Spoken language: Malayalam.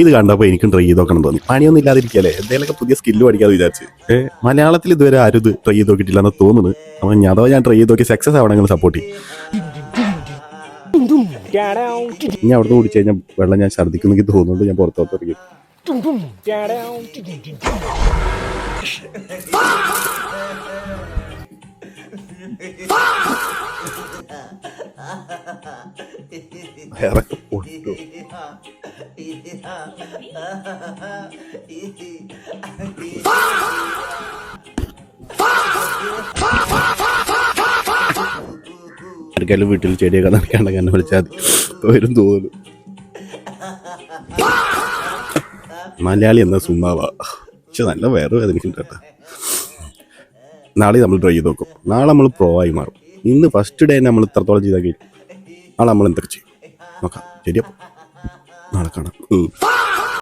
ഇത് കണ്ടപ്പോൾ എനിക്കും ട്രൈ ചെയ്ത് നോക്കണം തോന്നി. പണിയൊന്നും ഇല്ലാതിരിക്കല്ലേ, എന്തെങ്കിലുമൊക്കെ പുതിയ സ്കില്ല് പഠിക്കാതെ വിചാരിച്ച്. മലയാളത്തിൽ ഇതുവരെ ആരും ഇത് ട്രൈ ചെയ്ത് നോക്കിയിട്ടില്ലെന്ന് തോന്നുന്നു. അപ്പം അഥവാ ഞാൻ ട്രൈ ചെയ്ത് നോക്കി സക്സസ് ആവണമെങ്കിൽ സപ്പോർട്ട് ചെയ്യും. ഇനി അവിടുന്ന് കുടിച്ചു കഴിഞ്ഞാൽ വെള്ളം ഞാൻ ഛർദ്ദിക്കുന്നെങ്കിൽ തോന്നുന്നുണ്ട്. ഞാൻ പുറത്തോട്ട് ഇറങ്ങി. ആർക്കാലും വീട്ടിൽ ചെടിയൊക്കെ നടക്കാണ്ടെങ്കിൽ എന്നെ വിളിച്ചാൽ മതി, വരും തോന്നുന്നു. മലയാളി എന്ന സുമ്മാവാ, പക്ഷെ നല്ല വേറെ വേദനിക്കുന്നുണ്ട് കേട്ടോ. നാളെ നമ്മൾ ട്രൈ ചെയ്ത് നോക്കും. നാളെ നമ്മൾ പ്രോ ആയി മാറും. ഇന്ന് ഫസ്റ്റ് ഡേ നമ്മൾ ഇത്രത്തോളം ചെയ്താൽ നാളെ നമ്മൾ എന്തൊക്കെ ചെയ്യും നോക്കാം. ശരിയപ്പോൾ നാളെ കാണാം.